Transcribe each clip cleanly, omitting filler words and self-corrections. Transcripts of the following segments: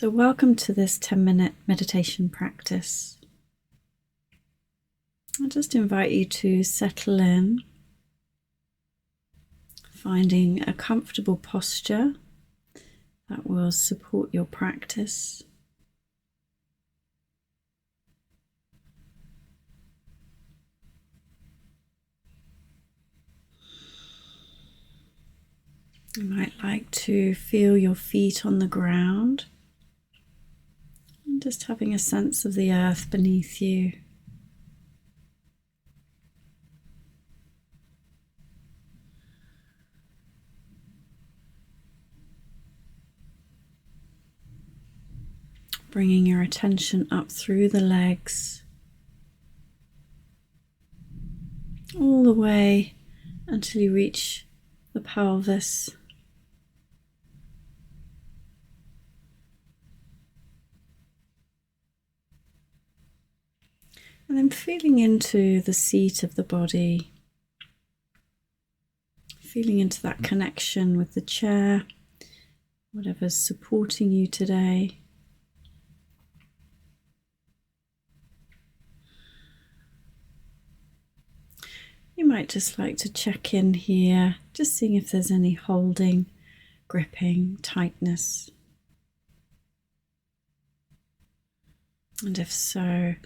So welcome to this 10-minute meditation practice. I'll just invite you to settle in, finding a comfortable posture that will support your practice. You might like to feel your feet on the ground. Just having a sense of the earth beneath you. Bringing your attention up through the legs, all the way until you reach the pelvis. And then feeling into the seat of the body, feeling into that connection with the chair, whatever's supporting you today. You might just like to check in here, just seeing if there's any holding, gripping, tightness. And if so,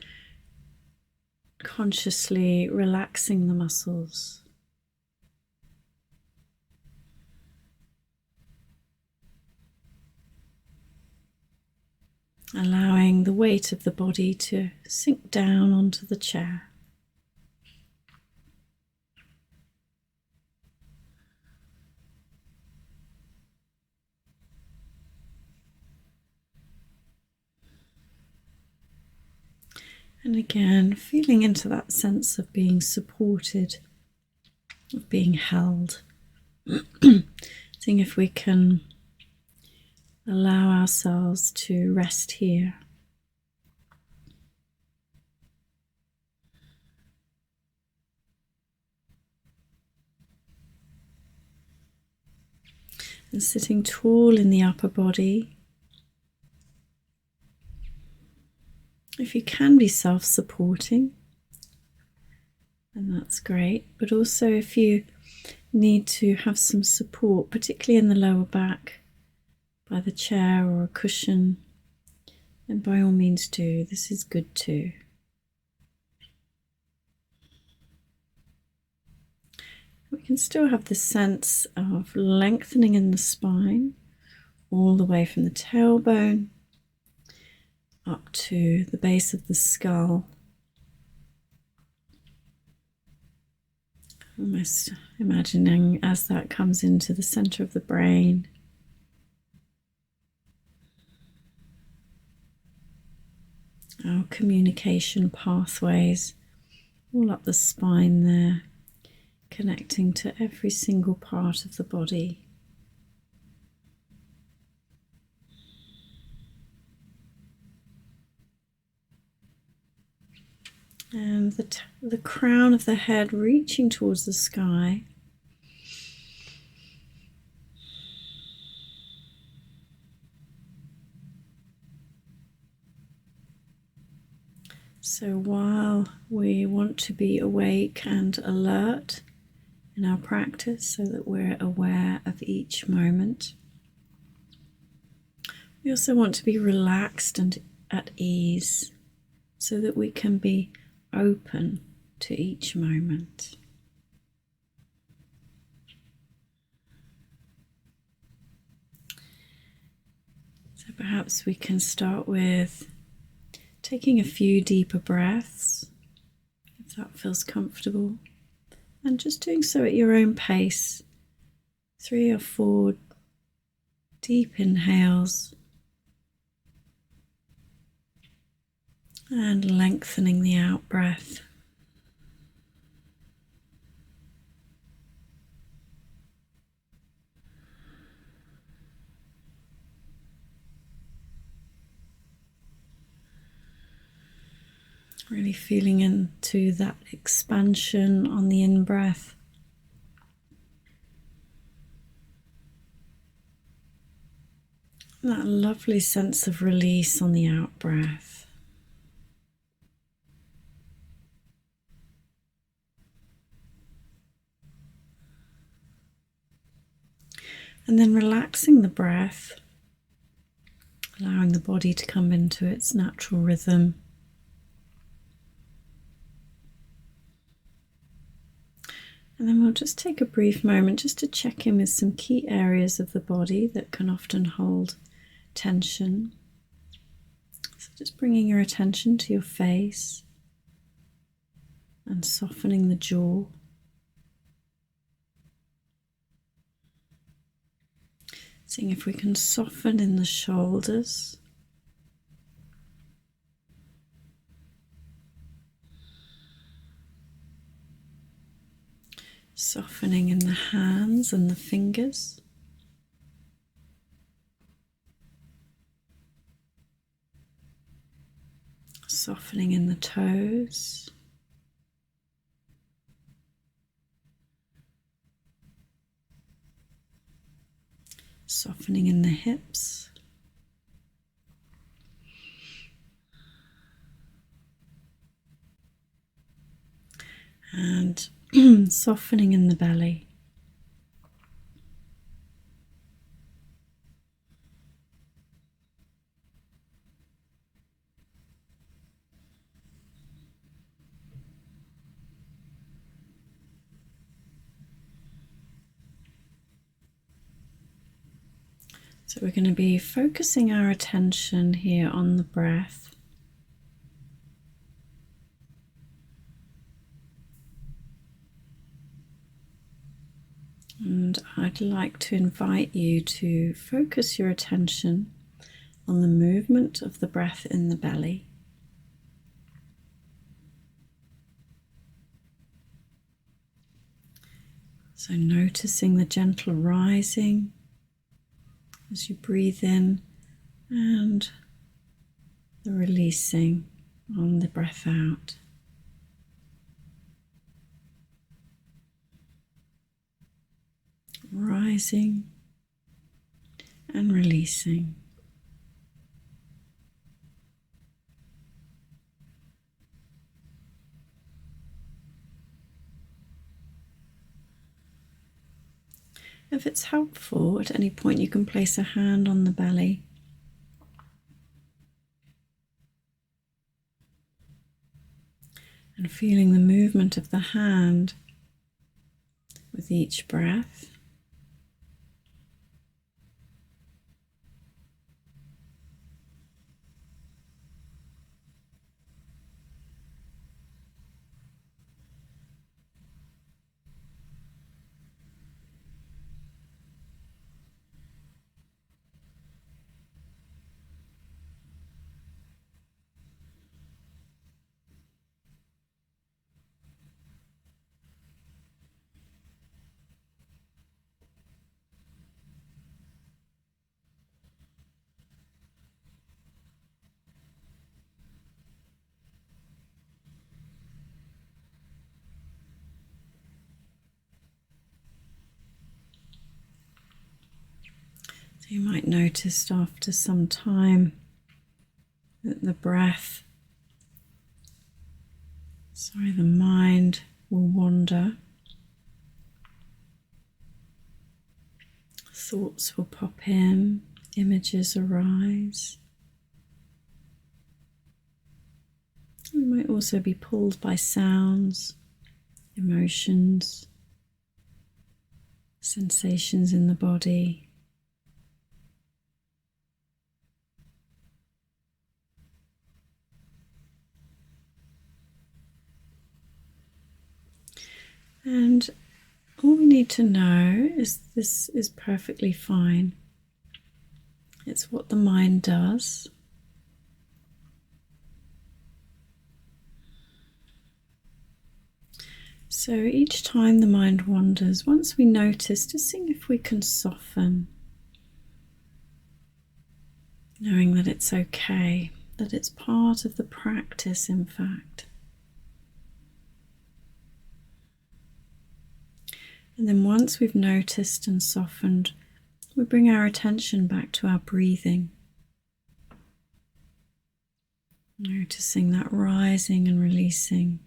consciously relaxing the muscles. Allowing the weight of the body to sink down onto the chair. And again, feeling into that sense of being supported, of being held. Seeing if we can allow ourselves to rest here. And sitting tall in the upper body. If you can be self-supporting, then that's great. But also if you need to have some support, particularly in the lower back, by the chair or a cushion, then by all means do. This is good too. We can still have the sense of lengthening in the spine, all the way from the tailbone up to the base of the skull. Almost imagining as that comes into the center of the brain. Our communication pathways all up the spine there, connecting to every single part of the body. And the crown of the head reaching towards the sky. So while we want to be awake and alert in our practice so that we're aware of each moment, we also want to be relaxed and at ease so that we can be open to each moment. So perhaps we can start with taking a few deeper breaths, if that feels comfortable, and just doing so at your own pace. 3 or 4 deep inhales and lengthening the out breath. Really feeling into that expansion on the in-breath. That lovely sense of release on the out breath. And then relaxing the breath, allowing the body to come into its natural rhythm. And then we'll just take a brief moment just to check in with some key areas of the body that can often hold tension. So just bringing your attention to your face and softening the jaw. Seeing if we can soften in the shoulders. Softening in the hands and the fingers. Softening in the toes. Softening in the hips. And softening in the belly. So we're going to be focusing our attention here on the breath. And I'd like to invite you to focus your attention on the movement of the breath in the belly. So noticing the gentle rising as you breathe in and the releasing on the breath out. Rising and releasing. If it's helpful, at any point you can place a hand on the belly. And feeling the movement of the hand with each breath. So you might notice after some time that the mind will wander. Thoughts will pop in, images arise. We might also be pulled by sounds, emotions, sensations in the body. And all we need to know is this is perfectly fine. It's what the mind does. So each time the mind wanders, once we notice, just seeing if we can soften, knowing that it's okay, that it's part of the practice, in fact. And then once we've noticed and softened, we bring our attention back to our breathing, noticing that rising and releasing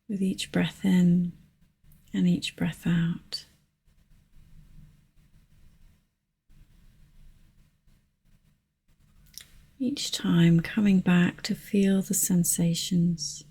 with each breath in and each breath out. Each time coming back to feel the sensations.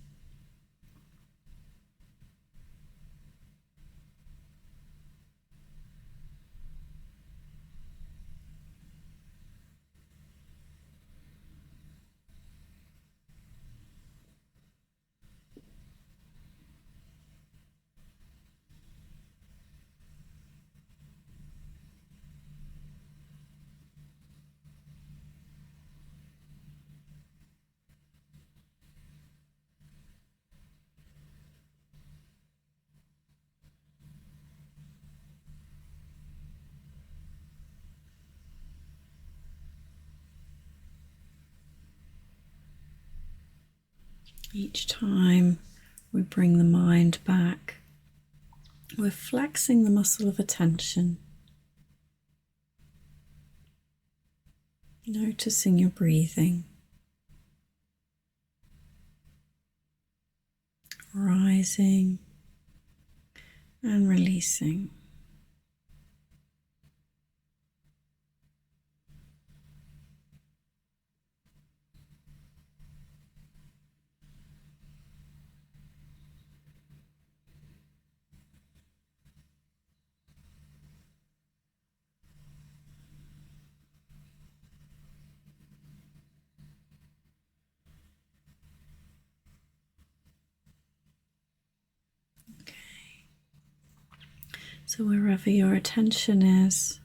Each time we bring the mind back, we're flexing the muscle of attention, noticing your breathing, rising and releasing. So wherever your attention is,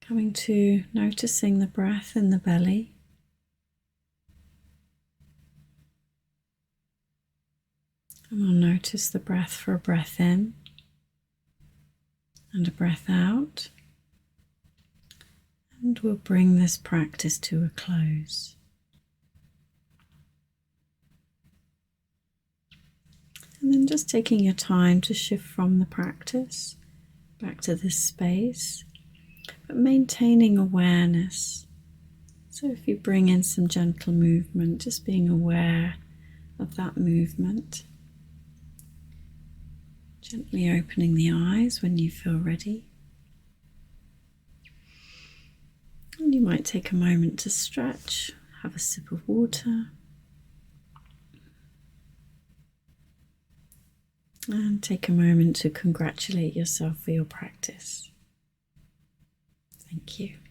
coming to noticing the breath in the belly, and we'll notice the breath for a breath in and a breath out, and we'll bring this practice to a close. And then just taking your time to shift from the practice back to this space, but maintaining awareness. So if you bring in some gentle movement, just being aware of that movement. Gently opening the eyes when you feel ready. And you might take a moment to stretch, have a sip of water. And take a moment to congratulate yourself for your practice. Thank you.